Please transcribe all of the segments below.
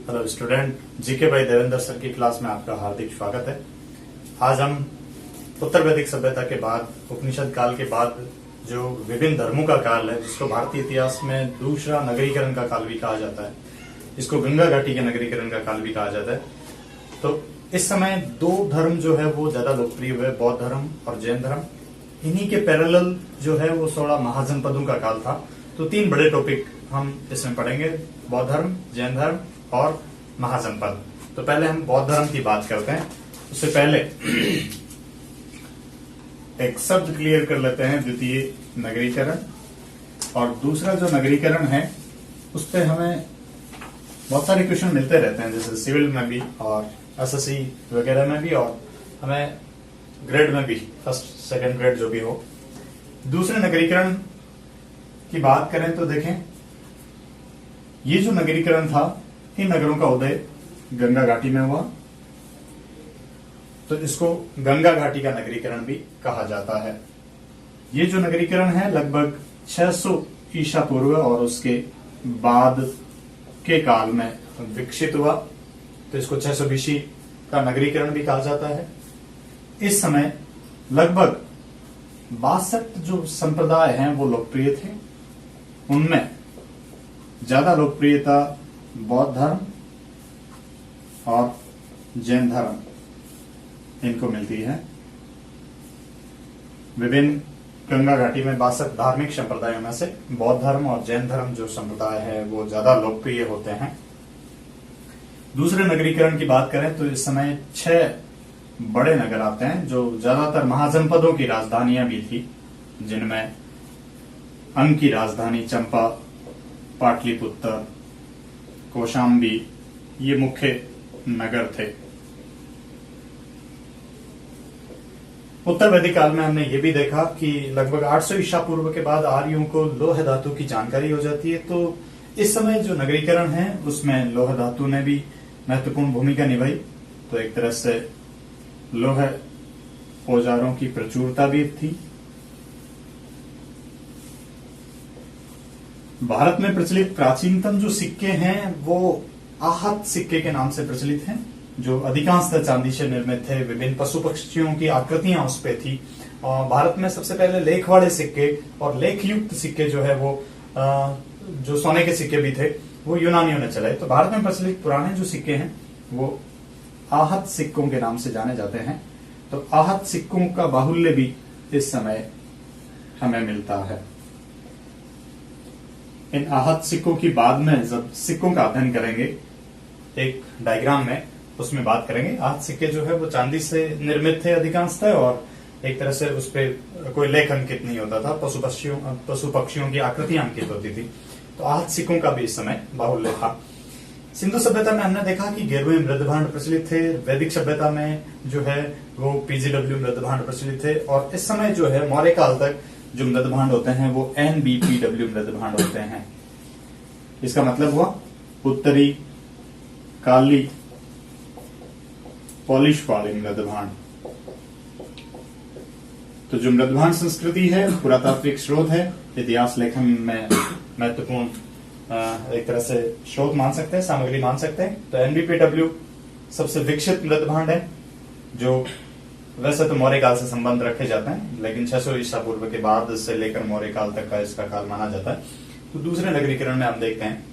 Hello student, GK भाई Devendra sir की class में आपका हार्दिक स्वागत है। आज हम उत्तर वैदिक सभ्यता के बाद, उपनिषद काल के बाद जो विभिन्न धर्मों का काल है, जिसको भारतीय इतिहास में दूसरा नगरीकरण का काल भी कहा जाता है, इसको गंगा घाटी के नगरीकरण का काल भी कहा जाता है। तो इस समय दो धर्म जो है वो ज्यादा लोकप्रिय हुए, बौद्ध धर्म और जैन धर्म। इन्हीं के पैरेलल जो है वो 16 महाजनपदों का काल था। तो तीन बड़े टॉपिक हम इसमें पढ़ेंगे, बौद्ध धर्म, जैन धर्म और महाजनपद। तो पहले हम बौद्ध धर्म की बात करते हैं। उससे पहले एक शब्द क्लियर कर लेते हैं, द्वितीय नगरीकरण। और दूसरा जो नगरीकरण है उस पर हमें बहुत सारे क्वेश्चन मिलते रहते हैं, जैसे सिविल में भी और एसएससी वगैरह में भी, और हमें ग्रेड में भी, फर्स्ट सेकंड ग्रेड जो भी हो। दूसरे नगरीकरण की बात करें तो देखें, ये जो नगरीकरण था, इन नगरों का उदय गंगा घाटी में हुआ, तो इसको गंगा घाटी का नगरीकरण भी कहा जाता है। ये जो नगरीकरण है लगभग 600 ईसा पूर्व और उसके बाद के काल में विकसित हुआ, तो इसको 600 बीसी का नगरीकरण भी कहा जाता है। इस समय लगभग 62 जो संप्रदाय हैं वो लोकप्रिय थे। उनमें ज्यादा लोकप्रियता बौद्ध धर्म और जैन धर्म इनको मिलती है। विभिन्न गंगा घाटी में 62 धार्मिक संप्रदायों में से बौद्ध धर्म और जैन धर्म जो संप्रदाय है वो ज्यादा लोकप्रिय होते हैं। दूसरे नगरीकरण की बात करें तो इस समय 6 बड़े नगर आते हैं, जो ज्यादातर महाजनपदों की राजधानियां भी थी, जिनमें अंग की राजधानी चंपा, पाटलिपुत्र, कौशाम्बी, ये मुख्य नगर थे। उत्तर वैदिक काल में हमने ये भी देखा कि लगभग 800 ईसा पूर्व के बाद आर्यों को लौह धातु की जानकारी हो जाती है। तो इस समय जो नगरीकरण है उसमें लौह धातु ने भी महत्वपूर्ण भूमिका निभाई। तो एक तरह से लौह औजारों की प्रचुरता भी थी। भारत में प्रचलित प्राचीनतम जो सिक्के हैं वो आहत सिक्के के नाम से प्रचलित हैं, जो अधिकांशतः चांदी से निर्मित थे। विभिन्न पशु पक्षियों की आकृतियां उस पे थी। और भारत में सबसे पहले लेख वाले सिक्के और लेख युक्त सिक्के जो है वो जो सोने के सिक्के भी थे वो यूनानियों ने चलाए। तो भारत में प्रचलित पुराने जो सिक्के हैं वो आहत सिक्कों के नाम से जाने जाते हैं। तो आहत सिक्कों का बाहुल्य भी इस समय हमें मिलता है। इन आहत सिक्कों की बाद में जब सिक्कों का अध्ययन करेंगे, एक डायग्राम में उसमें बात करेंगे। आहत सिक्के जो है वो चांदी से निर्मित थे अधिकांशतः, और एक तरह से उस पर कोई लेख अंकित नहीं होता था, पशु पक्षियों की आकृतियां अंकित होती थी। तो आहत सिक्कों का भी इस समय बाहुल्य था। सिंधु सभ्यता में हमने देखा कि गिरवे मृदभांड प्रचलित थे। वैदिक सभ्यता में जो है वो पीजीडब्ल्यू मृदभांड प्रचलित थे। और इस समय जो है मौर्य काल तक जो मृदभांड होते हैं वो एनबीपीडब्ल्यू मृदभांड होते हैं। इसका मतलब हुआ उत्तरी काली पॉलिश वाले मृदभांड। तो जो मृदभांड संस्कृति है पुरातात्विक स्रोत है, इतिहास लेखन में महत्वपूर्ण एक तरह से स्रोत मान सकते हैं, सामग्री मान सकते हैं। तो एनबीपीडब्ल्यू सबसे विकसित मृदभांड है, जो वैसे तो मौर्य काल से संबंध रखे जाते हैं, लेकिन 600 ईसा पूर्व के बाद से लेकर मौर्य काल तक का इसका काल माना जाता है। तो दूसरे नगरीकरण में हम देखते हैं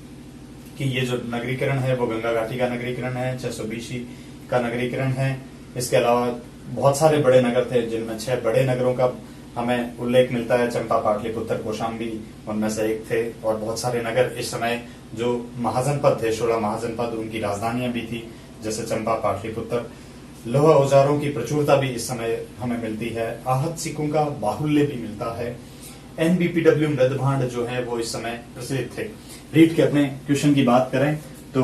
कि ये जो नगरीकरण है वो गंगा घाटी का नगरीकरण है, 600 बीसी का नगरीकरण है। इसके अलावा बहुत सारे बड़े नगर थे, जिनमें 6 बड़े नगरों का हमें उल्लेख मिलता है। चंपा, पाटलिपुत्र, कौशाम्बी उनमें से एक थे। और बहुत सारे नगर इस समय जो महाजनपद थे, 16 महाजनपद, उनकी राजधानियां भी थी, जैसे चंपा, पाटलिपुत्र। लौह औजारों की प्रचुरता भी इस समय हमें मिलती है। आहत सिक्कों का बाहुल्य भी मिलता है। एनबीपीडब्ल्यू मृदभांड जो है वो इस समय प्रचलित थे। रीड के अपने क्वेश्चन की बात करें तो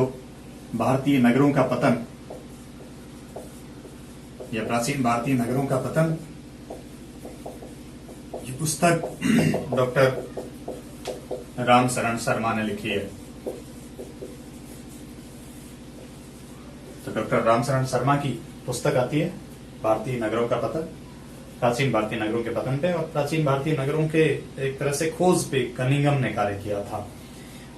भारतीय नगरों का पतन या प्राचीन भारतीय नगरों का पतन, ये पुस्तक डॉक्टर राम शरण शर्मा ने लिखी है। तो डॉक्टर राम शरण शर्मा की पुस्तक आती है भारतीय नगरों का पतन, प्राचीन भारतीय नगरों के पतन पे और प्राचीन भारतीय नगरों के एक तरह से खोज पे कनिंघम ने कार्य किया था।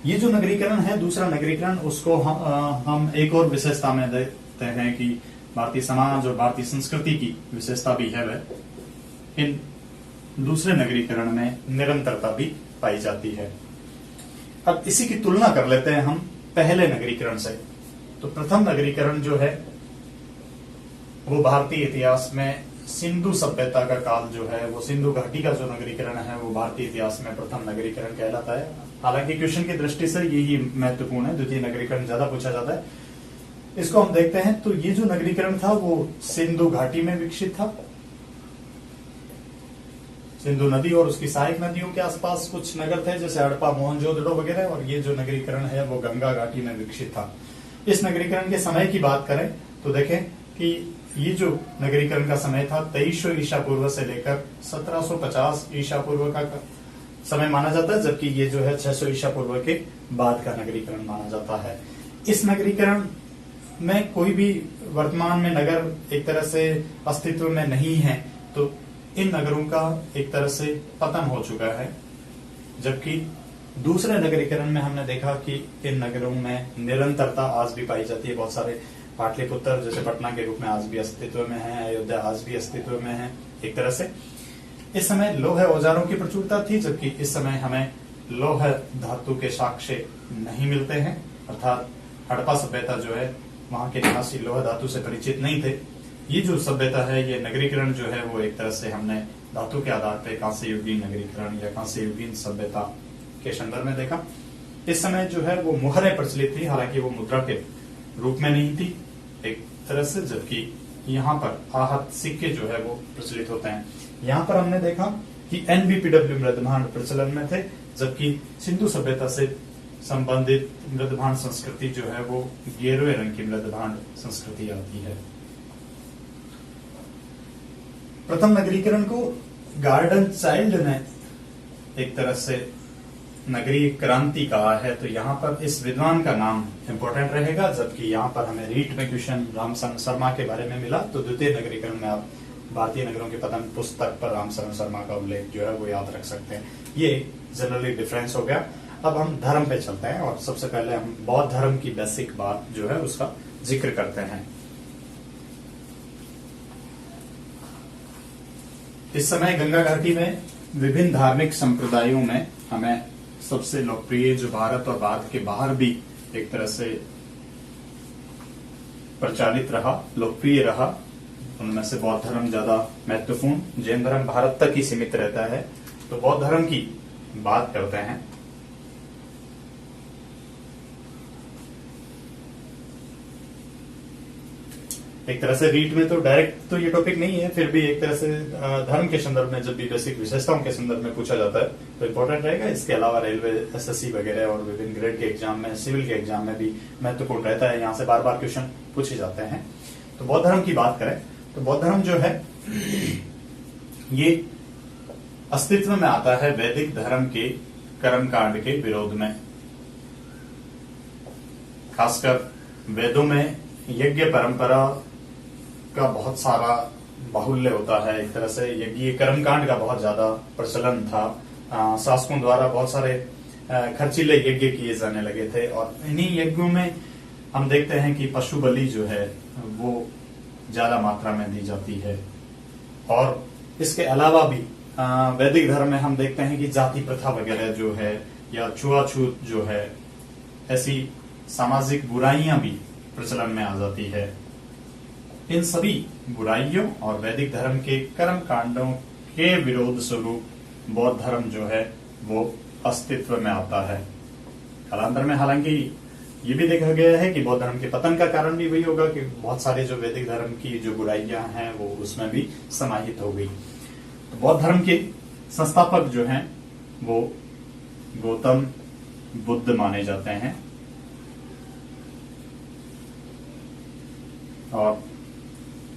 ये जो नगरीकरण है, दूसरा नगरीकरण, उसको हम एक और विशेषता में देखते हैं कि भारतीय समाज और भारतीय संस्कृति की विशेषता भी है वह इन दूसरे नगरीकरण में निरंतरता भी पाई जाती है। अब इसी की तुलना कर लेते हैं हम पहले नगरीकरण से। तो प्रथम नगरीकरण जो है वो भारतीय इतिहास में सिंधु सभ्यता का काल जो है, वो सिंधु घाटी का जो नगरीकरण है वो भारतीय इतिहास में प्रथम नगरीकरण कहलाता है। हालांकि क्वेश्चन की दृष्टि से यही महत्वपूर्ण है, द्वितीय नगरीकरण ज्यादा पूछा जाता है। इसको हम देखते हैं। तो ये जो नगरीकरण था वो सिंधु घाटी में विकसित था। सिंधु नदी और उसकी सहायक नदियों के आसपास कुछ नगर थे जैसे हड़प्पा, मोहनजोदड़ो वगैरह, और ये जो नगरीकरण है वो गंगा घाटी में विकसित था। इस नगरीकरण के समय की बात करें तो देखें कि ये जो नगरीकरण का समय था 2300 ईसा पूर्व से लेकर 1750 ईसा पूर्व का समय माना जाता है, जबकि ये जो है 600 ईसा पूर्व के बाद का नगरीकरण माना जाता है। इस नगरीकरण में कोई भी वर्तमान में नगर एक तरह से अस्तित्व में नहीं है, तो इन नगरों का एक तरह से पतन हो चुका है। जबकि दूसरे नगरीकरण में हमने देखा कि इन नगरों में निरंतरता आज भी पाई जाती है। बहुत सारे पाटलिपुत्र जैसे पटना के रूप में आज भी अस्तित्व में है, अयोध्या आज भी अस्तित्व में है एक तरह से। इस समय लौह औजारों की प्रचुरता थी, जबकि इस समय हमें लौह धातु के साक्ष्य नहीं मिलते हैं, अर्थात हड़प्पा सभ्यता जो है वहां के निवासी लौह धातु से परिचित नहीं थे। ये जो सभ्यता है, ये नगरीकरण जो है वो एक तरह से हमने धातु के आधार पर कांस्य युगीन नगरीकरण या कांस्य युगीन सभ्यता के संदर्भ में देखा। इस समय जो है वो मुहरें प्रचलित थी, हालांकि वो मुद्रा के रूप में नहीं थी एक तरह से, जबकि यहाँ पर आहत सिक्के जो है वो प्रचलित होते हैं। यहाँ पर हमने देखा कि NBPW मृदभांड प्रचलन में थे, जबकि सिंधु सभ्यता से संबंधित मृदभांड संस्कृति जो है वो गेरुए रंग की मृदभांड संस्कृति आती है। प्रथम नगरीकरण को गार्डन चाइल्ड ने एक तरह से नगरीय क्रांति कहा है, तो यहाँ पर इस विद्वान का नाम इंपॉर्टेंट रहेगा। जबकि यहाँ पर हमें रीट में क्वेश्चन रामशरण शर्मा के बारे में मिला, तो द्वितीय नगरीकरण में आप भारतीय नगरों के पतन पुस्तक पर रामशरण शर्मा का उल्लेख जो है वो याद रख सकते हैं। ये जनरली डिफरेंस हो गया। अब हम धर्म पे चलते हैं और सबसे पहले हम बौद्ध धर्म की बेसिक बात जो है उसका जिक्र करते हैं। इस समय गंगा घाटी में विभिन्न धार्मिक संप्रदायों में हमें सबसे लोकप्रिय जो भारत और भारत के बाहर भी एक तरह से प्रचारित रहा, लोकप्रिय रहा, उनमें से बौद्ध धर्म ज्यादा महत्वपूर्ण। जैन धर्म भारत तक ही सीमित रहता है। तो बौद्ध धर्म की बात करते हैं। एक तरह से रीट में तो डायरेक्ट तो ये टॉपिक नहीं है, फिर भी एक तरह से धर्म के संदर्भ में जब भी बेसिक विशेषताओं के संदर्भ में पूछा जाता है तो इम्पोर्टेंट रहेगा। इसके अलावा रेलवे, SSC वगैरह और विभिन्न ग्रेड के एग्जाम में, सिविल के एग्जाम में भी महत्वपूर्ण रहता है। यहाँ से बार बार क्वेश्चन पूछे जाते हैं। तो बौद्ध धर्म की बात करें तो बौद्ध धर्म जो है ये अस्तित्व में आता है वैदिक धर्म के कर्मकांड के विरोध में। खासकर वेदों में यज्ञ परंपरा का बहुत सारा बाहुल्य होता है। एक तरह से यज्ञ कर्मकांड का बहुत ज्यादा प्रचलन था। शासकों द्वारा बहुत सारे खर्चीले यज्ञ किए जाने लगे थे, और इन्हीं यज्ञों में हम देखते हैं कि पशु बलि जो है वो ज्यादा मात्रा में दी जाती है। और इसके अलावा भी वैदिक धर्म में हम देखते हैं कि जाति प्रथा वगैरह जो है या छुआछूत जो है, ऐसी सामाजिक बुराइयां भी प्रचलन में आ जाती है। इन सभी बुराइयों और वैदिक धर्म के कर्म कांडों के विरोध स्वरूप बौद्ध धर्म जो है वो अस्तित्व में आता है। कालांतर में हालांकि ये भी देखा गया है कि बौद्ध धर्म के पतन का कारण भी वही होगा कि बहुत सारे जो वैदिक धर्म की जो बुराइयां हैं वो उसमें भी समाहित हो गई। तो बौद्ध धर्म के संस्थापक जो हैं वो गौतम बुद्ध माने जाते हैं। और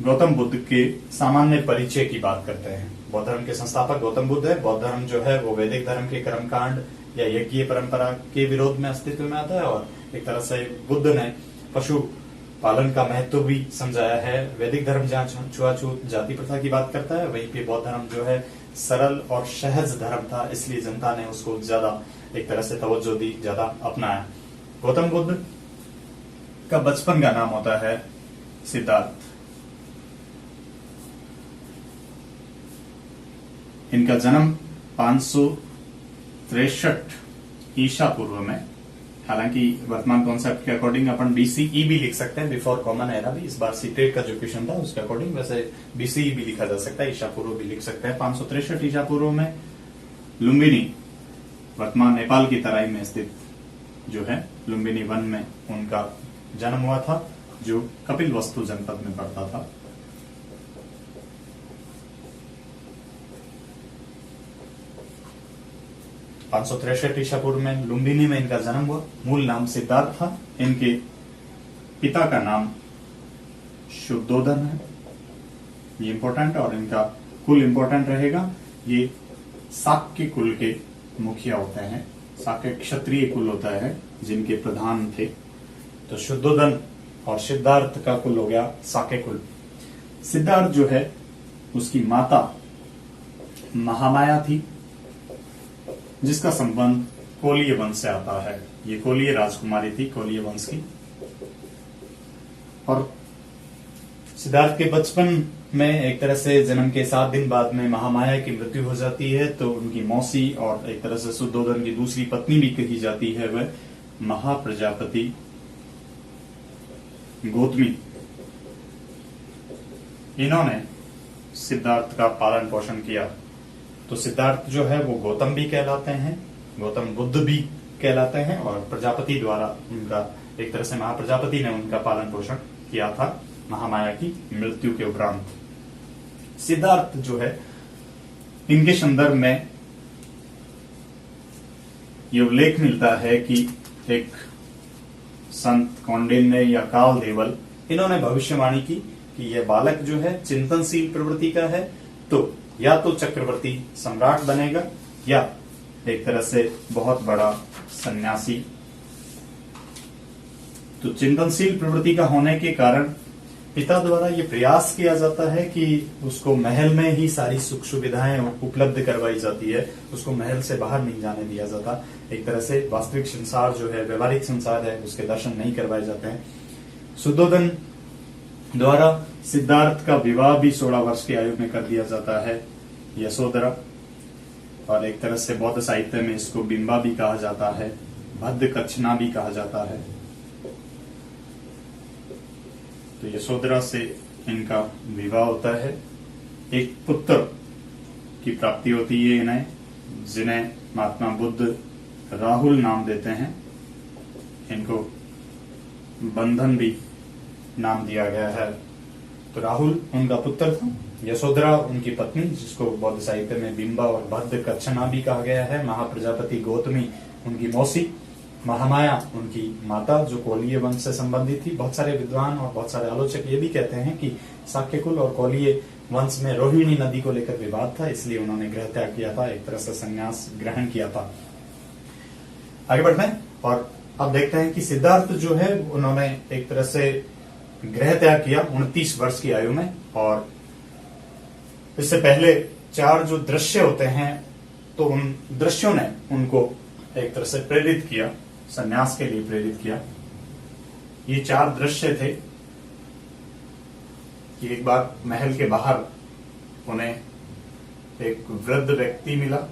गौतम बुद्ध के सामान्य परिचय की बात करते हैं। बौद्ध धर्म के संस्थापक गौतम बुद्ध है। बौद्ध धर्म जो है वो वैदिक धर्म के कर्मकांड या यज्ञीय परंपरा के विरोध में अस्तित्व में आता है, और एक तरह से बुद्ध ने पशु पालन का महत्व भी समझाया है। वैदिक धर्म जहाँ छुआछूत जाति प्रथा की बात करता है, वहीं पे बौद्ध धर्म जो है सरल और सहज धर्म था, इसलिए जनता ने उसको ज्यादा एक तरह से तवज्जो दी, ज्यादा अपनाया। गौतम बुद्ध का बचपन का नाम होता है सिद्धार्थ। इनका जन्म 563 ईसा पूर्व में, हालांकि वर्तमान कॉन्सेप्ट के अकॉर्डिंग अपन बीसीई भी लिख सकते हैं, बिफोर कॉमन एरा भी। इस बार सीटेट का जो क्वेश्चन था उसके अकॉर्डिंग वैसे बीसीई भी लिखा जा सकता है, ईसा पूर्व भी लिख सकते हैं। 563 ईसा पूर्व में लुम्बिनी, वर्तमान नेपाल की तराई में स्थित जो है लुम्बिनी वन में उनका जन्म हुआ था, जो कपिलवस्तु जनपद में पड़ता था। पांच सौ 563 ईसा पूर्व में लुम्बिनी में इनका जन्म हुआ। मूल नाम सिद्धार्थ था। इनके पिता का नाम शुद्धोधन है, ये इंपॉर्टेंट, और इनका कुल इंपॉर्टेंट रहेगा। ये शाक्य कुल के मुखिया होते हैं, शाक्य क्षत्रिय कुल होता है जिनके प्रधान थे। तो शुद्धोधन और सिद्धार्थ का कुल हो गया शाक्य कुल। सिद्धार्थ जो है उसकी माता महामाया थी, जिसका संबंध कोलीय वंश से आता है। ये कोलीय राजकुमारी थी, कोलीय वंश की। और सिद्धार्थ के बचपन में एक तरह से जन्म के 7 दिन बाद में महामाया की मृत्यु हो जाती है, तो उनकी मौसी और एक तरह से शुद्धोधन की दूसरी पत्नी भी कही जाती है, वह महाप्रजापति गौतमी, इन्होंने सिद्धार्थ का पालन पोषण किया। तो सिद्धार्थ जो है वो गौतम भी कहलाते हैं, गौतम बुद्ध भी कहलाते हैं, और प्रजापति द्वारा उनका एक तरह से महाप्रजापति ने उनका पालन पोषण किया था महामाया की मृत्यु के उपरांत। सिद्धार्थ जो है इनके संदर्भ में ये उल्लेख मिलता है कि एक संत कौंडिन्य या काल देवल, इन्होंने भविष्यवाणी की कि यह बालक जो है चिंतनशील प्रवृत्ति का है, तो या तो चक्रवर्ती सम्राट बनेगा या एक तरह से बहुत बड़ा सन्यासी। तो चिंतनशील प्रवृत्ति का होने के कारण पिता द्वारा ये प्रयास किया जाता है कि उसको महल में ही सारी सुख सुविधाएं उपलब्ध करवाई जाती है, उसको महल से बाहर नहीं जाने दिया जाता। एक तरह से वास्तविक संसार जो है, व्यवहारिक संसार है, उसके दर्शन नहीं करवाए जाते हैं। शुद्धोधन द्वारा सिद्धार्थ का विवाह भी 16 वर्ष की आयु में कर दिया जाता है यशोधरा, और एक तरह से बौद्ध साहित्य में इसको बिंबा भी कहा जाता है, भद्द कच्छना भी कहा जाता है। तो यशोधरा से इनका विवाह होता है। एक पुत्र की प्राप्ति होती है इन्हें, जिन्हें महात्मा बुद्ध राहुल नाम देते हैं। इनको बंधन भी नाम दिया गया है। तो राहुल उनका पुत्र था, यशोधरा उनकी पत्नी, जिसको बौद्ध साहित्य में बिंबा और भद्द कच्छना भी कहा गया है। महाप्रजापति गौतमी उनकी मौसी, महामाया उनकी माता, जो कोलीय वंश से संबंधित थी। बहुत सारे विद्वान और बहुत सारे आलोचक ये भी कहते हैं कि शाक्य कुल और कोलीय वंश में रोहिणी नदी को लेकर विवाद था, इसलिए उन्होंने गृह त्याग किया था, एक तरह से संन्यास ग्रहण किया था। आगे बढ़ते हैं और अब देखते हैं कि सिद्धार्थ जो है उन्होंने एक तरह से गृह त्याग किया 29 वर्ष की आयु में। और इससे पहले 4 जो दृश्य होते हैं, तो उन दृश्यों ने उनको एक तरह से प्रेरित किया, संन्यास के लिए प्रेरित किया। ये 4 दृश्य थे कि एक बार महल के बाहर उन्हें एक वृद्ध व्यक्ति मिला,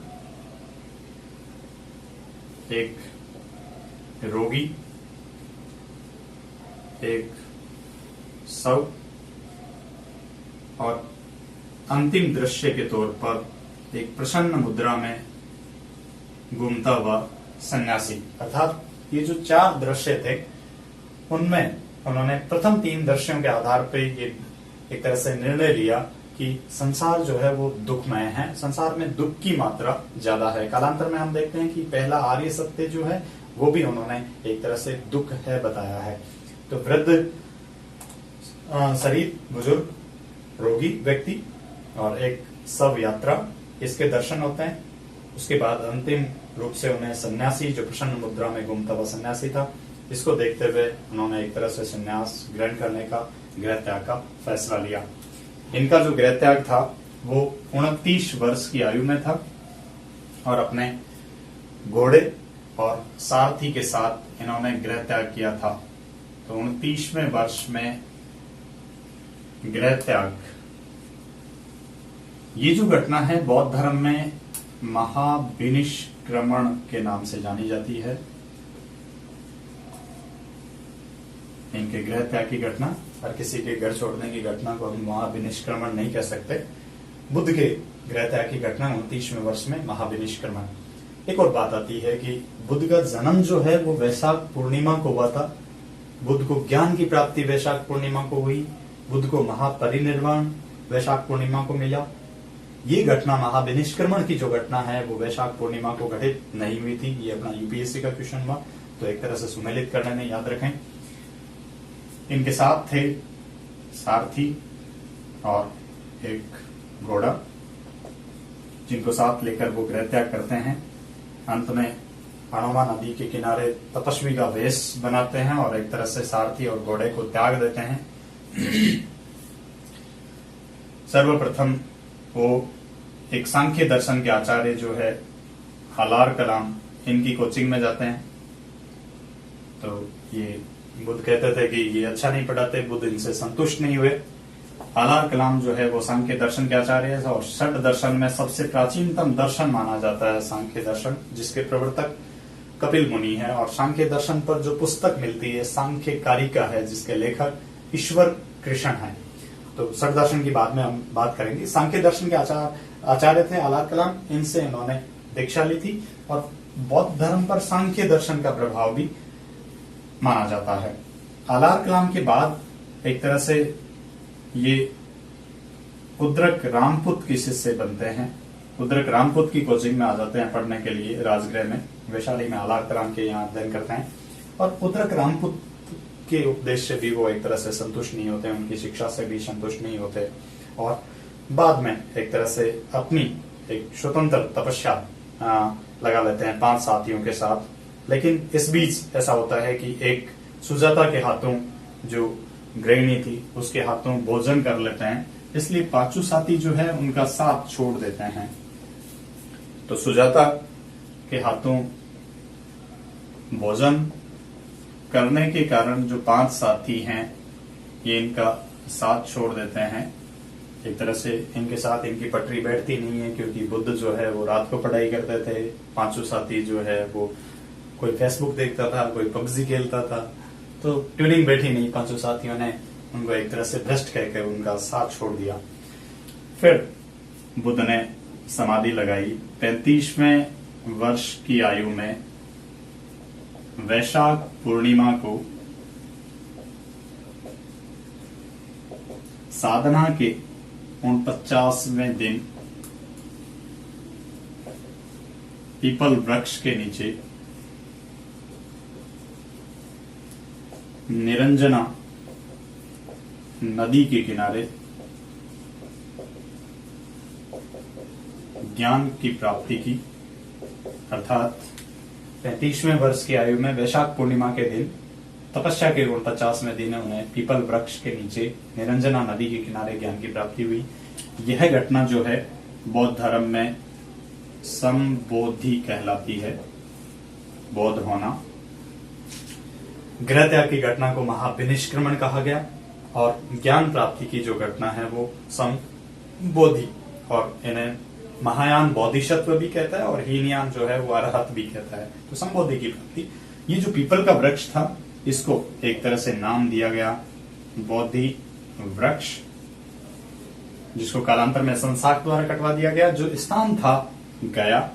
एक रोगी, एक शव, और अंतिम दृश्य के तौर पर एक प्रसन्न मुद्रा में घूमता हुआ सन्यासी। अर्थात ये जो 4 दृश्य थे, उनमें उन्होंने प्रथम 3 दृश्यों के आधार पर ये एक तरह से निर्णय लिया कि संसार जो है वो दुखमय है, संसार में दुख की मात्रा ज्यादा है। कालांतर में हम देखते हैं कि पहला आर्य सत्य जो है वो भी उन्होंने एक तरह से दुख है बताया है। तो वृद्ध शरीर, बुजुर्ग, रोगी व्यक्ति और एक शव यात्रा, इसके दर्शन होते हैं। उसके बाद अंतिम रूप से उन्हें सन्यासी, जो प्रसन्न मुद्रा में घूमता हुआ सन्यासी था, इसको देखते हुए उन्होंने एक तरह से सन्यास ग्रहण करने का, गृह त्याग का फैसला लिया। इनका जो गृह त्याग था वो 29 वर्ष की आयु में था, और अपने घोड़े और सारथी के साथ इन्होंने गृह त्याग किया था। तो 29वें वर्ष में गृह त्याग, ये जो घटना है बौद्ध धर्म में महाविनिष्क्रमण के नाम से जानी जाती है। इनके गृह त्याग की घटना और किसी के घर छोड़ने की घटना को हम महाविनिष्क्रमण नहीं कह सकते। बुद्ध के गृह त्याग की घटना 29वें वर्ष में महाविनिष्क्रमण। एक और बात आती है कि बुद्ध का जन्म जो है वो वैशाख पूर्णिमा को हुआ था। बुद्ध को ज्ञान की प्राप्ति वैशाख पूर्णिमा को हुई। बुद्ध को महापरिनिर्वाण वैशाख पूर्णिमा को मिला। ये घटना महाविनिष्क्रमण की जो घटना है वो वैशाख पूर्णिमा को घटित नहीं हुई थी। ये अपना यूपीएससी का क्वेश्चन हुआ, तो एक तरह से सुमेलित करने में याद रखें। इनके साथ थे सारथी और एक घोड़ा, जिनको साथ लेकर वो गृह त्याग करते हैं। अंत में हनुमा नदी के किनारे तपस्वी का वेश बनाते हैं और एक तरह से सारथी और घोड़े को त्याग देते हैं। सर्वप्रथम वो एक सांख्य दर्शन के आचार्य जो है हलार कलाम, इनकी कोचिंग में जाते हैं। तो ये बुद्ध कहते थे कि ये अच्छा नहीं पढ़ाते, बुद्ध इनसे संतुष्ट नहीं हुए। हलार कलाम जो है वो सांख्य दर्शन के आचार्य है और षट दर्शन में सबसे प्राचीनतम दर्शन माना जाता है सांख्य दर्शन, जिसके प्रवर्तक कपिल मुनि है। और सांख्य दर्शन पर जो पुस्तक मिलती है सांख्य कारिका है, जिसके लेखक ईश्वर कृष्ण है। तो षट दर्शन की बाद में हम बात करेंगे। सांख्य दर्शन के आचार्य थे हलार कलाम, इनसे इन्होंने दीक्षा ली थी और बौद्ध धर्म पर सांख्य दर्शन का प्रभाव भी माना जाता है। हलार कलाम के बाद एक तरह से ये उद्रक रामपुत के शिष्य बनते हैं। उद्रक रामपुत की कोचिंग में आ जाते हैं पढ़ने के लिए राजगृह में, वैशाली में हलार कलाम के यहाँ अध्ययन करते हैं। और उद्रक रामपुत के उपदेश से भी वो एक तरह से संतुष्ट नहीं होते, उनकी शिक्षा से भी संतुष्ट नहीं होते और बाद में एक तरह से अपनी एक स्वतंत्र तपस्या लगा लेते हैं 5 साथियों के साथ। लेकिन इस बीच ऐसा होता है कि एक सुजाता के हाथों, जो गृहिणी थी, उसके हाथों भोजन कर लेते हैं, इसलिए 5 साथी जो है उनका साथ छोड़ देते हैं। तो सुजाता के हाथों भोजन करने के कारण जो 5 साथी हैं ये इनका साथ छोड़ देते हैं। एक तरह से इनके साथ इनकी पटरी बैठती नहीं है, क्योंकि बुद्ध जो है वो रात को पढ़ाई करते थे। 5 साथी जो है वो कोई फेसबुक देखता था, कोई पबजी खेलता था, तो ट्यूनिंग बैठी नहीं। 5 साथियों ने उनको एक तरह से भ्रष्ट कहकर उनका साथ छोड़ दिया। फिर बुद्ध ने समाधि लगाई। 35वें वर्ष की आयु में वैशाख पूर्णिमा को साधना के 49वें दिन पीपल वृक्ष के नीचे निरंजना नदी के किनारे ज्ञान की प्राप्ति की। अर्थात 35वें वर्ष की आयु में वैशाख पूर्णिमा के दिन तपस्या के 49वें दिन उन्हें पीपल वृक्ष के नीचे निरंजना नदी के किनारे ज्ञान की प्राप्ति हुई। यह घटना जो है बौद्ध धर्म में संबोधि कहलाती है, बौद्ध होना। गृह त्याग की घटना को महाविनिष्क्रमण कहा गया और ज्ञान प्राप्ति की जो घटना है वो संबोधि, और इन्हें महायान बोधिसत्व भी कहता है और हीनयान जो है वो अरहत भी कहता है। तो संबोधि की प्राप्ति, ये जो पीपल का वृक्ष था इसको एक तरह से नाम दिया गया बोधि वृक्ष, जिसको कालांतर में संसाक द्वारा कटवा दिया गया। जो स्थान था गया,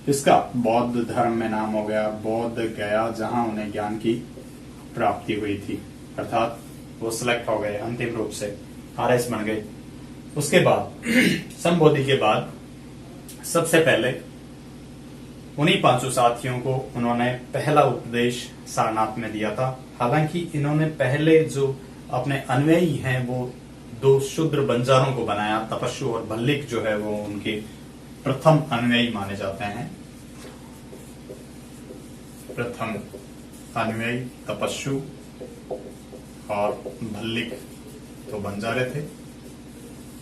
इसका बौद्ध धर्म में नाम हो गया बौद्ध गया, जहां उन्हें ज्ञान की प्राप्ति हुई थी। अर्थात वो सिलेक्ट हो गए, अंतिम रूप से आरएस बन गए। उसके बाद संबोधि के बाद सबसे पहले उन्हीं 5 साथियों को उन्होंने पहला उपदेश सारनाथ में दिया था। हालांकि इन्होंने पहले जो अपने अन्वयी हैं वो 2 शूद्र बंजारों को बनाया। तपस्सु और भल्लिक जो है वो उनके प्रथम अन्वयी माने जाते हैं। प्रथम अन्वयी तपस्सु और भल्लिक तो बंजारे थे,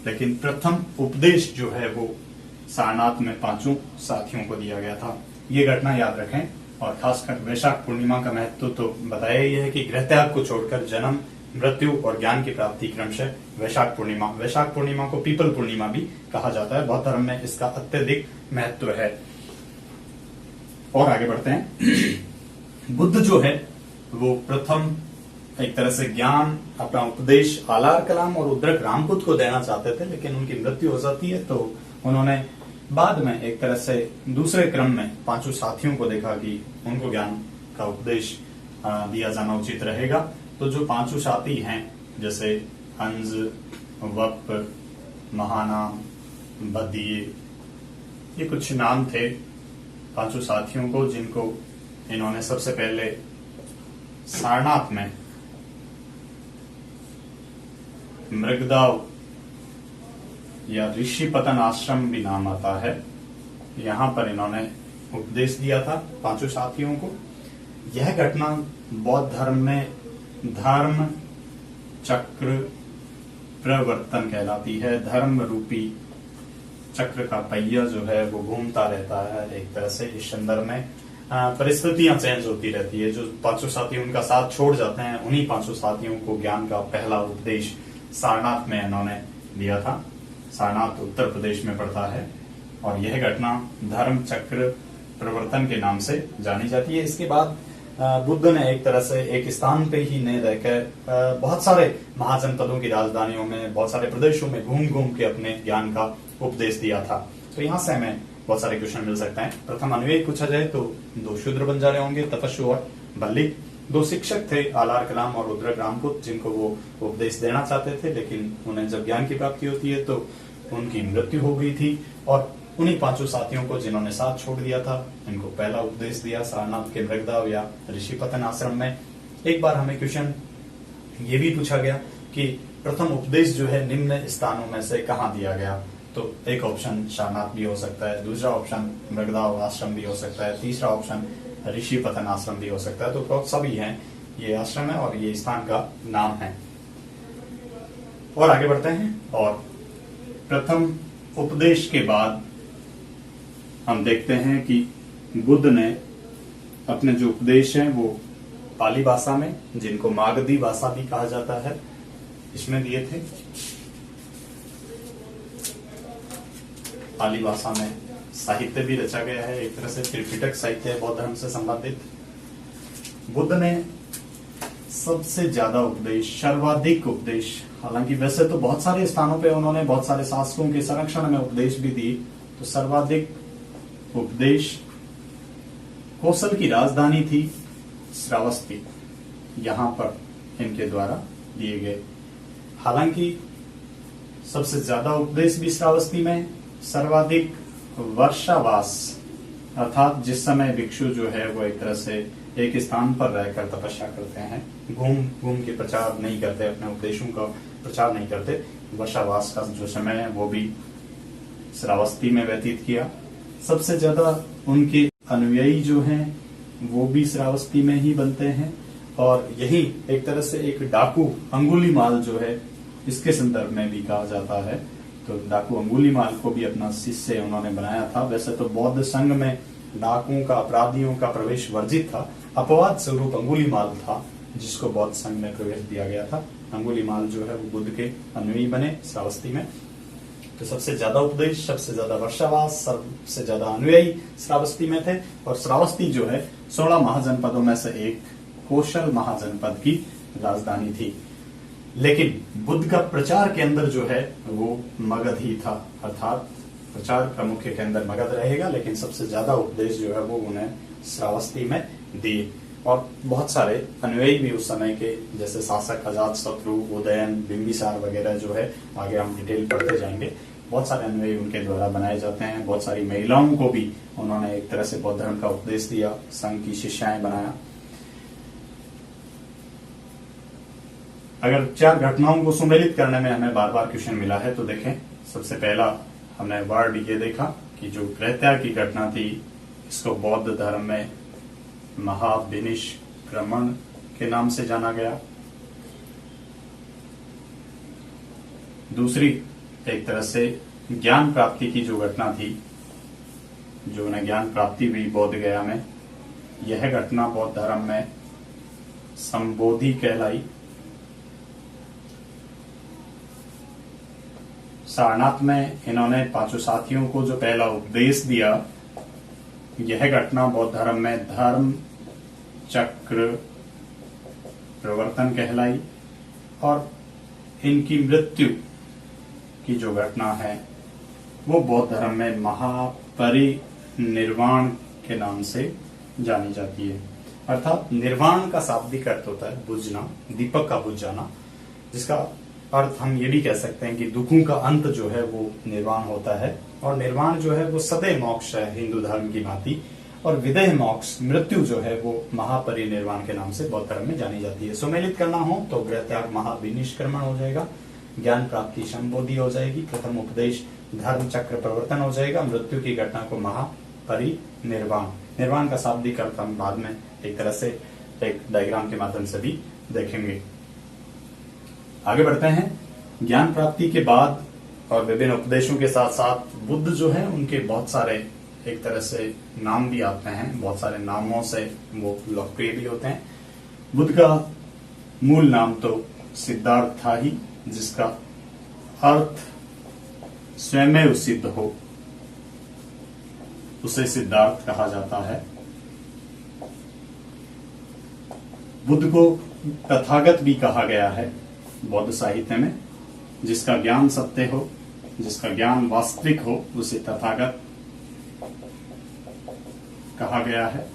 लेकिन प्रथम उपदेश जो है वो सारनाथ में 5 साथियों को दिया गया था। ये घटना याद रखें। और खासकर वैशाख पूर्णिमा का महत्व तो बताया ही है कि गृह त्याग को छोड़कर जन्म, मृत्यु और ज्ञान की प्राप्ति क्रमशः वैशाख पूर्णिमा को पीपल पूर्णिमा भी कहा जाता है। बौद्ध धर्म में इसका अत्यधिक महत्व है। और आगे बढ़ते हैं। बुद्ध जो है वो प्रथम एक तरह से ज्ञान, अपना उपदेश आलार कलाम और उद्रक रामपुत को देना चाहते थे, लेकिन उनकी मृत्यु हो जाती है। तो उन्होंने बाद में एक तरह से दूसरे क्रम में पांचों साथियों को देखा कि उनको ज्ञान का उपदेश दिया जाना उचित रहेगा। तो जो पांचों साथी हैं, जैसे हंस, वप, महानाम, बदिये, ये कुछ नाम थे पांचों साथियों को, जिनको इन्होंने सबसे पहले सारनाथ में मृगदाव या ऋषिपतन आश्रम भी नाम आता है, यहां पर इन्होंने उपदेश दिया था पांचों साथियों को। यह घटना बौद्ध धर्म में धर्म चक्र प्रवर्तन कहलाती है। धर्म रूपी चक्र का पहिया जो है वो घूमता रहता है एक तरह से। इस संदर्भ में परिस्थितियां चेंज होती रहती है। जो पांचों साथी उनका साथ छोड़ जाते हैं, उन्हीं पांचों साथियों को ज्ञान का पहला उपदेश सारनाथ में इन्होंने दिया था। सारनाथ उत्तर प्रदेश में पड़ता है और यह घटना धर्म चक्र प्रवर्तन के नाम से जानी जाती है। इसके बाद बुद्ध ने एक तरह से एक स्थान पे ही नहीं रहकर बहुत सारे महाजनपदों की राजधानियों में, बहुत सारे प्रदेशों में घूम घूम के अपने ज्ञान का उपदेश दिया था। तो यहाँ से हमें बहुत सारे क्वेश्चन मिल सकते हैं। प्रथम अनुयायी पूछा जाए तो 2 शूद्र बन जा रहे होंगे, तपस्वी और बल्लिक। 2 शिक्षक थे, आलार कलाम और रुद्रक रामपुत, जिनको वो उपदेश देना चाहते थे, लेकिन उन्हें जब ज्ञान की प्राप्ति होती है तो उनकी मृत्यु हो गई थी। और उन्हीं पांचों साथियों को जिन्होंने साथ छोड़ दिया था, इनको पहला उपदेश दिया सारनाथ के मृगदाव या ऋषिपतन आश्रम में। एक बार हमें क्वेश्चन ये भी पूछा गया कि प्रथम उपदेश जो है निम्न स्थानों में से कहाँ दिया गया। तो एक ऑप्शन सारनाथ भी हो सकता है, दूसरा ऑप्शन मृगदाव आश्रम भी हो सकता है, तीसरा ऑप्शन ऋषिपतन आश्रम भी हो सकता है। तो सभी हैं, ये आश्रम है और ये स्थान का नाम है। और आगे बढ़ते हैं। और प्रथम उपदेश के बाद हम देखते हैं कि बुद्ध ने अपने जो उपदेश हैं वो पाली भाषा में, जिनको मागधी भाषा भी कहा जाता है, इसमें दिए थे। पाली भाषा में साहित्य भी रचा गया है, एक तरह से त्रिपिटक साहित्य है बौद्ध धर्म से संबंधित। बुद्ध ने सबसे ज्यादा उपदेश, सर्वाधिक उपदेश, हालांकि वैसे तो बहुत सारे स्थानों पे उन्होंने बहुत सारे शासकों के संरक्षण में उपदेश भी दिए, तो सर्वाधिक उपदेश कौशल की राजधानी थी श्रावस्ती, यहां पर इनके द्वारा दिए गए। हालांकि सबसे ज्यादा उपदेश भी श्रावस्ती में, सर्वाधिक वर्षावास, अर्थात जिस समय भिक्षु जो है वो एक तरह से एक स्थान पर रहकर तपस्या करते हैं, घूम घूम के प्रचार नहीं करते, अपने उपदेशों का प्रचार नहीं करते, वर्षावास का जो समय है वो भी श्रावस्ती में व्यतीत किया। सबसे ज्यादा उनके अनुयायी जो हैं वो भी श्रावस्ती में ही बनते हैं। और यही एक तरह से एक डाकू अंगुलीमाल जो है, इसके संदर्भ में भी कहा जाता है। तो डाकू अंगुलीमाल को भी अपना शिष्य उन्होंने बनाया था। वैसे तो बौद्ध संघ में डाकुओं का, अपराधियों का प्रवेश वर्जित था, अपवाद स्वरूप अंगुलीमाल था जिसको बौद्ध संघ में प्रवेश दिया गया था। अंगुलीमाल जो है वो बुद्ध के अनुयायी बने श्रावस्ती में। तो सबसे ज्यादा उपदेश, सबसे ज्यादा वर्षावास, सबसे ज्यादा अनुयायी श्रावस्ती में थे। और श्रावस्ती जो है 16 महाजनपदों में से एक कौशल महाजनपद की राजधानी थी। लेकिन बुद्ध का प्रचार केंद्र जो है वो मगध ही था, अर्थात प्रचार का मुख्य केंद्र मगध रहेगा, लेकिन सबसे ज्यादा उपदेश जो है वो उन्हें श्रावस्ती में दिए। और बहुत सारे अनुयायी भी उस समय के, जैसे शासक अजातशत्रु, उदयन, बिंबिसार वगैरह जो है, आगे हम डिटेल पढ़ते जाएंगे, बहुत सारे अनुयायी उनके द्वारा बनाए जाते हैं। बहुत सारी महिलाओं को भी उन्होंने एक तरह से बौद्ध धर्म का उपदेश दिया, संघ की शिष्याएं बनाया। अगर 4 घटनाओं को सुमेलित करने में हमें बार बार क्वेश्चन मिला है तो देखें, सबसे पहला हमने वर्ड ये देखा कि जो गृहत्याग की घटना थी, इसको बौद्ध धर्म में महाविनिष्क्रमण के नाम से जाना गया। दूसरी एक तरह से ज्ञान प्राप्ति की जो घटना थी, जो उन्हें ज्ञान प्राप्ति हुई बोध गया में, यह घटना बौद्ध धर्म में संबोधि कहलाई। सारनाथ में इन्होंने पांचों साथियों को जो पहला उपदेश दिया, यह घटना बौद्ध धर्म में धर्म चक्र प्रवर्तन कहलाई। और इनकी मृत्यु की जो घटना है वो बौद्ध धर्म में महापरिनिर्वाण के नाम से जानी जाती है। अर्थात निर्वाण का शाब्दिक अर्थ होता है बुझना, दीपक का बुझ जाना, जिसका अर्थ हम ये भी कह सकते हैं कि दुखों का अंत जो है वो निर्वाण होता है। और निर्वाण जो है वो सदैव मोक्ष है हिंदू धर्म की भांति, और विदेह मोक्ष मृत्यु जो है वो महापरिनिर्वाण के नाम से बौद्ध धर्म में जानी जाती है। सुमेलित करना हो तो गृहत्याग महाविनिष्क्रमण हो जाएगा, ज्ञान प्राप्ति संबोधि हो जाएगी, प्रथम उपदेश धर्म चक्र प्रवर्तन हो जाएगा, मृत्यु की घटना को महापरिनिर्वाण। निर्वाण का शाब्दिक अर्थ हम बाद में एक तरह से एक डायग्राम के माध्यम से भी देखेंगे। आगे बढ़ते हैं। ज्ञान प्राप्ति के बाद और विभिन्न उपदेशों के साथ साथ बुद्ध जो है उनके बहुत सारे एक तरह से नाम भी आते हैं, बहुत सारे नामों से वो लोकप्रिय भी होते हैं। बुद्ध का मूल नाम तो सिद्धार्थ था ही, जिसका अर्थ स्वयं सिद्ध हो, उसे सिद्धार्थ कहा जाता है। बुद्ध को तथागत भी कहा गया है बौद्ध साहित्य में। जिसका ज्ञान सत्य हो, जिसका ज्ञान वास्तविक हो, उसे तथागत कहा गया है।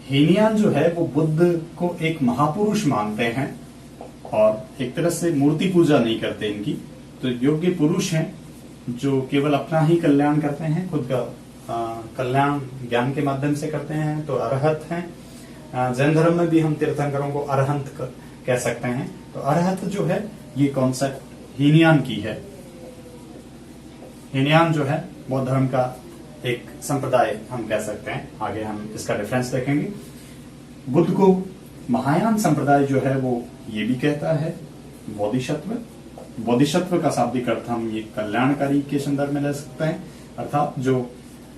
हीनयान जो है वो बुद्ध को एक महापुरुष मानते हैं और एक तरह से मूर्ति पूजा नहीं करते इनकी, तो योग्य पुरुष हैं जो केवल अपना ही कल्याण करते हैं, खुद का कल्याण ज्ञान के माध्यम से करते हैं, तो अरहत हैं। जैन धर्म में भी हम तीर्थंकरों को अरहंत कह सकते हैं। तो अरहत जो है ये कॉन्सेप्ट हीनयान की है। हीनयान जो है बौद्ध धर्म का एक संप्रदाय हम कह सकते हैं, आगे हम इसका रेफरेंस देखेंगे। बुद्ध को महायान संप्रदाय जो है वो ये भी कहता है बोधिसत्व। बोधिसत्व का शाब्दिक अर्थ हम ये कल्याणकारी के संदर्भ में ले सकते हैं, अर्थात जो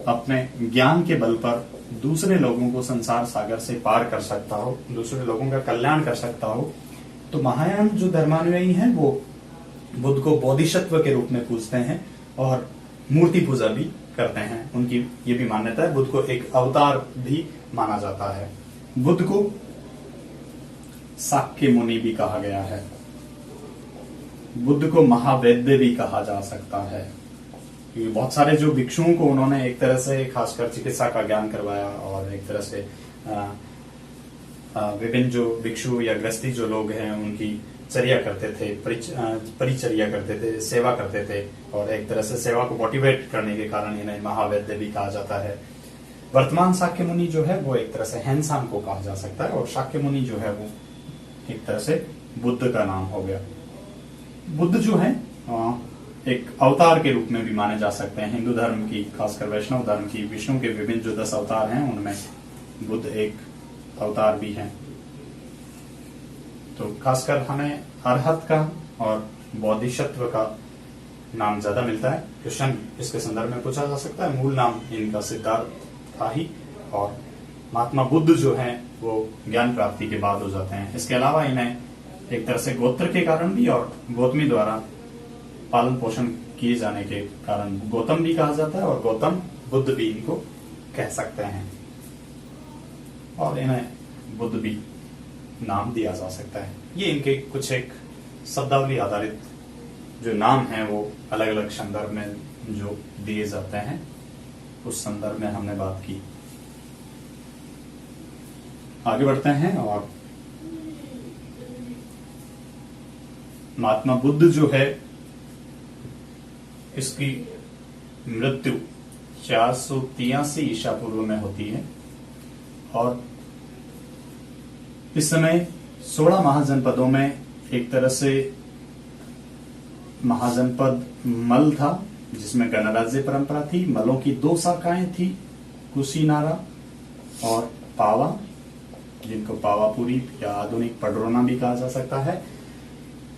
अपने ज्ञान के बल पर दूसरे लोगों को संसार सागर से पार कर सकता हो, दूसरे लोगों का कल्याण कर सकता हो। तो महायान जो धर्मानुयायी हैं वो बुद्ध को बोधिसत्व के रूप में पूजते हैं और मूर्ति पूजा भी करते हैं। उनकी ये भी मान्यता है, बुद्ध को एक अवतार भी माना जाता है। बुद्ध को शाक्य मुनि भी कहा गया है। बुद्ध को महावैद्य भी कहा जा सकता है, क्योंकि बहुत सारे जो भिक्षुओं को उन्होंने एक तरह से खासकर चिकित्सा का ज्ञान करवाया और एक तरह से विभिन्न जो भिक्षु या गृहस्थी जो लोग हैं उनकी चर्या करते थे, परिचर्या करते थे, सेवा करते थे, और एक तरह से सेवा को मोटिवेट करने के कारण इन्हें महावैद्य भी कहा जाता है। वर्तमान शाक्य मुनि जो है वो एक तरह से हैंसान को कहा जा सकता है, और शाक्य मुनि जो है वो एक तरह से बुद्ध का नाम हो गया। बुद्ध जो है एक अवतार के रूप में भी माने जा सकते हैं हिंदू धर्म की, खासकर वैष्णव धर्म की। विष्णु के विभिन्न जो 10 अवतार हैं उनमें बुद्ध एक अवतार भी हैं। तो खासकर हमें अरहत का और बोधिसत्व का नाम ज्यादा मिलता है। क्वेश्चन इसके संदर्भ में पूछा जा सकता है। मूल नाम इनका सिद्धार्थ था ही, और महात्मा बुद्ध जो हैं वो ज्ञान प्राप्ति के बाद हो जाते हैं। इसके अलावा इन्हें एक तरह से गोत्र के कारण भी और गौतमी द्वारा पालन पोषण किए जाने के कारण गौतम भी कहा जाता है, और गौतम बुद्ध भी इनको कह सकते हैं, और इन्हें बुद्ध भी नाम दिया जा सकता है। ये इनके कुछ एक शब्दावली आधारित जो नाम हैं वो अलग अलग संदर्भ में जो दिए जाते हैं, उस संदर्भ में हमने बात की। आगे बढ़ते हैं, और महात्मा बुद्ध जो है इसकी मृत्यु 483 ईसा पूर्व में होती है, और इस समय 16 महाजनपदों में एक तरह से महाजनपद मल था, जिसमें गणराज्य परंपरा थी। मलों की 2 शाखाएं थी, कुशीनारा और पावा, जिनको पावापुरी या आधुनिक पडरोना भी कहा जा सकता है।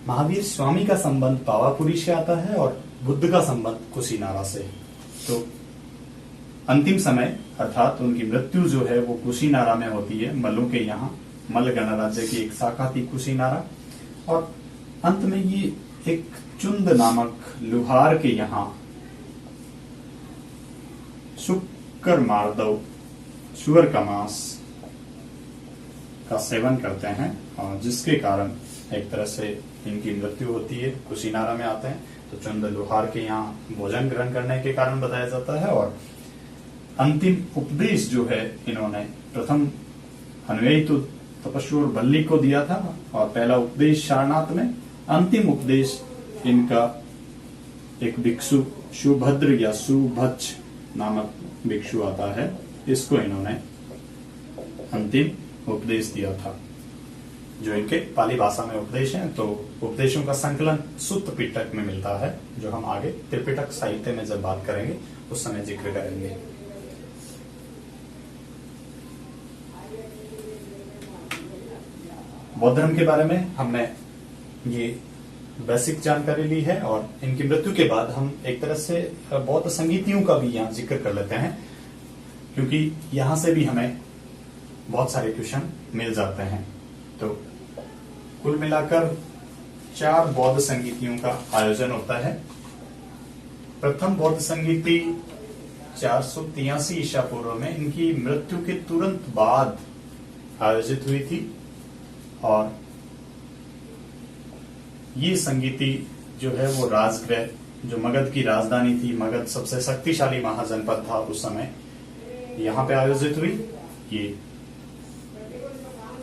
महावीर स्वामी का संबंध पावापुरी से आता है, और बुद्ध का संबंध कुशीनारा से। तो अंतिम समय अर्थात उनकी मृत्यु जो है वो कुशीनारा में होती है, मल्लों के यहाँ। मल्ल गणराज्य की एक शाखा थी कुशीनारा। और अंत में ये एक चुंद नामक लुहार के यहाँ शुक्र मार्दव सुअर का मांस का सेवन करते हैं, और जिसके कारण एक तरह से इनकी मृत्यु होती है। कुशीनारा में आते हैं तो चुंद लुहार के यहाँ भोजन ग्रहण करने के कारण बताया जाता है। और अंतिम उपदेश जो है इन्होंने प्रथम अनुयायी तो तपस्वी और बल्ली को दिया था, और पहला उपदेश सारनाथ में, अंतिम उपदेश इनका एक भिक्षु सुभद्र या सुभच नामक भिक्षु आता है, इसको इन्होंने अंतिम उपदेश दिया था, जो इनके पाली भाषा में उपदेश हैं। तो उपदेशों का संकलन सुत्त पिटक में मिलता है, जो हम आगे त्रिपिटक साहित्य में जब बात करेंगे उस समय जिक्र करेंगे। बौद्ध धर्म के बारे में हमने ये बेसिक जानकारी ली है, और इनकी मृत्यु के बाद हम एक तरह से बौद्ध संगीतियों का भी यहाँ जिक्र कर लेते हैं, क्योंकि यहां से भी हमें बहुत सारे क्वेश्चन मिल जाते हैं। तो कुल मिलाकर 4 बौद्ध संगीतियों का आयोजन होता है। प्रथम बौद्ध संगीति 483 ईसा पूर्व में इनकी मृत्यु के तुरंत बाद आयोजित हुई थी, और ये संगीति जो है वो राजगृह, जो मगध की राजधानी थी, मगध सबसे शक्तिशाली महाजनपद था उस समय, यहाँ पे आयोजित हुई। ये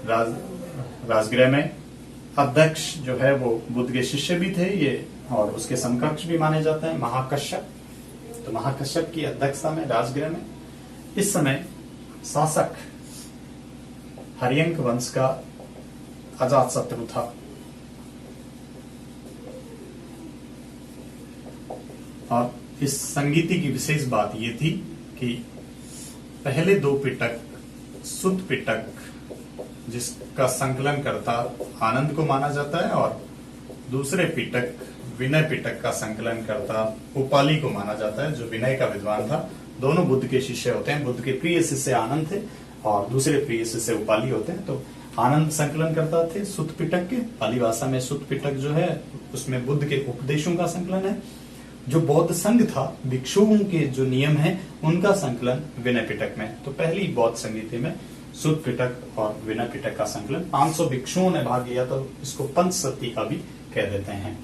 राजगृह में अध्यक्ष जो है वो बुद्ध के शिष्य भी थे ये, और उसके समकक्ष भी माने जाते हैं महाकश्यप। तो महाकश्यप की अध्यक्षता में राजगृह में इस समय शासक हर्यंक वंश का अजातशत्रु था। और इस संगीति की विशेष बात ये थी कि पहले 2 पिटक सुत्त पिटक, जिसका संकलन करता आनंद को माना जाता है, और दूसरे पिटक विनय पिटक का संकलन करता उपाली को माना जाता है, जो विनय का विद्वान था। दोनों बुद्ध के शिष्य होते हैं। बुद्ध के प्रिय शिष्य आनंद थे और दूसरे प्रिय शिष्य उपाली होते हैं। तो आनंद संकलन करता थे सुत्त पिटक के। पाली भाषा में सुत्त पिटक जो है उसमें बुद्ध के उपदेशों का संकलन है। जो बौद्ध संघ था, भिक्षुओं के जो नियम हैं उनका संकलन विनय पिटक में। तो पहली बौद्ध संगीति में सुत्त पिटक और विनय पिटक का संकलन 500 भिक्षुओं ने भाग लिया, तो इसको पंचसती का भी कह देते हैं।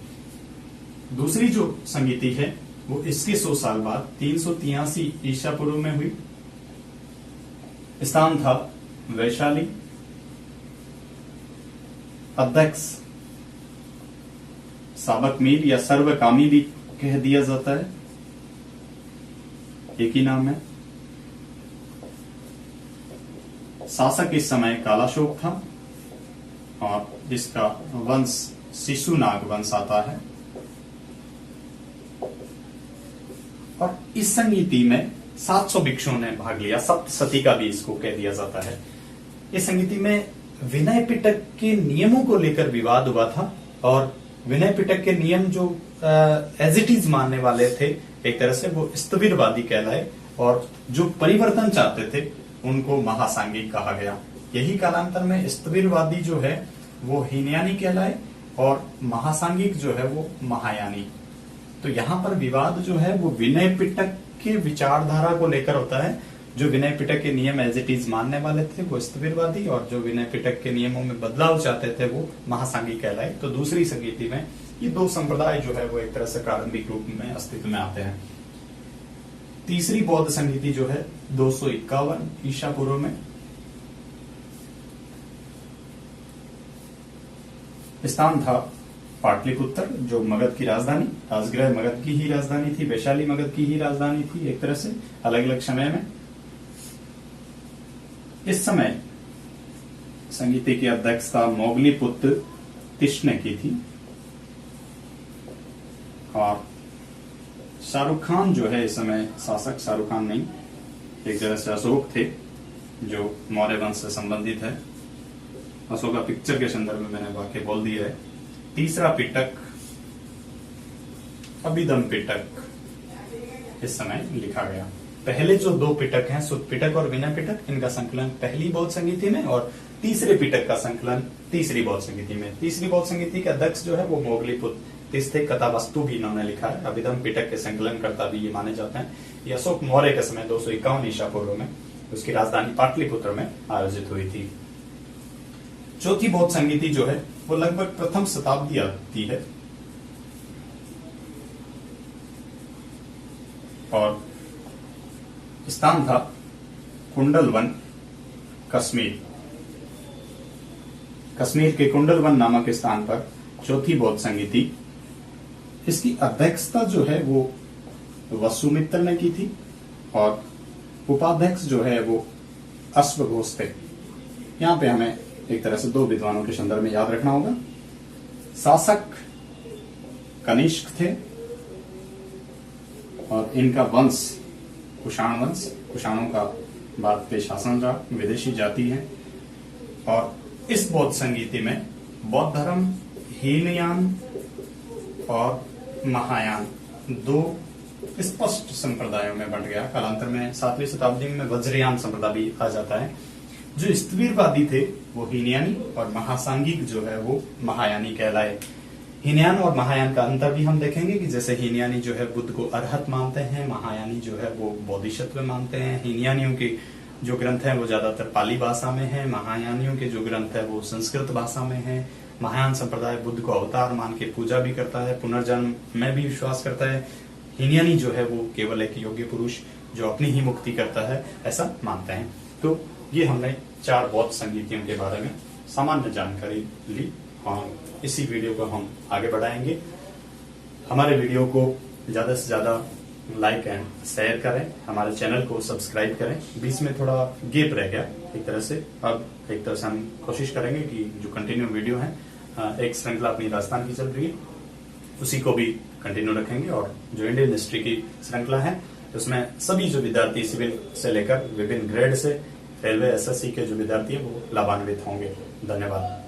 दूसरी जो संगीति है वो इसके 100 साल बाद 383 ईसा पूर्व में हुई। स्थान था वैशाली। अध्यक्ष साबकमीर या सर्वकामी भी कह दिया जाता है, एक ही नाम है। शासक इस समय कालाशोक था, और इसका वंश शिशुनाग वंश आता है। और इस संगीति में 700 भिक्षुओं ने भाग लिया। सप्तसती का भी इसको कह दिया जाता है। इस संगीति में विनय पिटक के नियमों को लेकर विवाद हुआ था, और विनय पिटक के नियम जो एज इट इज मानने वाले थे, एक तरह से वो स्थविरवादी कहलाए, और जो परिवर्तन चाहते थे उनको महासांगिक कहा गया। यही कालांतर में स्थविरवादी जो है वो हीनयानी कहलाए, और महासांगिक जो है वो महायानी। तो यहाँ पर विवाद जो है वो विनय पिटक के विचारधारा को लेकर होता है। जो विनय पिटक के नियम एज इट इज मानने वाले थे वो स्थविरवादी, और जो विनय पिटक के नियमों में बदलाव चाहते थे वो महासांगी कहलाए। तो दूसरी संगीति में ये 2 संप्रदाय जो है वो एक तरह से प्रारंभिक रूप में अस्तित्व में आते हैं। तीसरी बौद्ध संगीति जो है 251 ईसा पूर्व में। स्थान था पाटलिपुत्र, जो मगध की राजधानी, राजगृह मगध की ही राजधानी थी, वैशाली मगध की ही राजधानी थी, एक तरह से अलग अलग समय में। इस समय संगीति की अध्यक्षता मोगली पुत्र तिष्ण की थी, और शाहरुख खान जो है इस समय शासक, शाहरुख खान नहीं, एक तरह से अशोक थे जो मौर्य वंश से संबंधित है। अशोका पिक्चर के संदर्भ में मैंने वाक्य बोल दिया है। तीसरा पिटक अभिधम पिटक इस समय लिखा गया। पहले जो दो पिटक हैं, शुद्ध पिटक और विनय पिटक, इनका संकलन पहली बौद्ध संगीति में और तीसरे पिटक का संकलन तीसरी बौद्ध संगीति में। तीसरी बौद्ध संगीति के अध्यक्ष जो है वो मोगलीपुत्र स्थित कथावस्तु भी इन्होंने लिखा है। अभिधम पिटक के संकलन करता भी ये माने जाते हैं। ये अशोक मौर्य के समय 251 ईसा पूर्व में उसकी राजधानी पाटलिपुत्र में आयोजित हुई थी। चौथी बौद्ध संगीति जो है वो लगभग प्रथम शताब्दी आती है और स्थान था कुंडलवन, कश्मीर। कश्मीर के कुंडलवन नामक स्थान पर चौथी बौद्ध संगीति, इसकी अध्यक्षता जो है वो वसुमित्र ने की थी और उपाध्यक्ष जो है वो अश्वघोष थे। यहां पे हमें एक तरह से दो विद्वानों के संदर्भ में याद रखना होगा। शासक कनिष्क थे और इनका वंश कुषाण वंश, कुषाणों का भारत पे शासन रहा, विदेशी जाति है। और इस बौद्ध संगीति में बौद्ध धर्म हीनयान और महायान दो स्पष्ट संप्रदायों में बंट गया। कालांतर में 7वीं शताब्दी में वज्रयान संप्रदाय भी आ जाता है। जो स्थिरवादी थे वो हीनयानी और महासांगिक जो है वो महायानी कहलाए। हीनयान और महायान का अंतर भी हम देखेंगे कि जैसे हीनयानी जो है बुद्ध को अरहत मानते हैं, महायानी जो है वो बोधिसत्व मानते हैं। हीनयानियों के जो ग्रंथ है वो ज्यादातर पाली भाषा में है, महायानियों के जो ग्रंथ है वो संस्कृत भाषा में है। महायान संप्रदाय बुद्ध को अवतार मान के पूजा भी करता है, पुनर्जन्म में भी विश्वास करता है। हीनयानी जो है वो केवल एक योग्य पुरुष जो अपनी ही मुक्ति करता है ऐसा मानते हैं। तो ये हमने 4 बौद्ध संगीतियों के बारे में सामान्य जानकारी ली और इसी वीडियो को हम आगे बढ़ाएंगे। हमारे वीडियो को ज्यादा से ज्यादा लाइक एंड शेयर करें, हमारे चैनल को सब्सक्राइब करें। बीच में थोड़ा गैप रह गया एक तरह से, अब एक तरह से हम कोशिश करेंगे कि जो कंटिन्यू वीडियो है, एक श्रृंखला अपनी राजस्थान की चल रही है उसी को भी कंटिन्यू रखेंगे। और जो इंडियन हिस्ट्री की श्रृंखला है उसमें सभी जो विद्यार्थी सिविल से लेकर विभिन्न ग्रेड से रेलवे एसएससी के जो विद्यार्थी है वो लाभान्वित होंगे। धन्यवाद।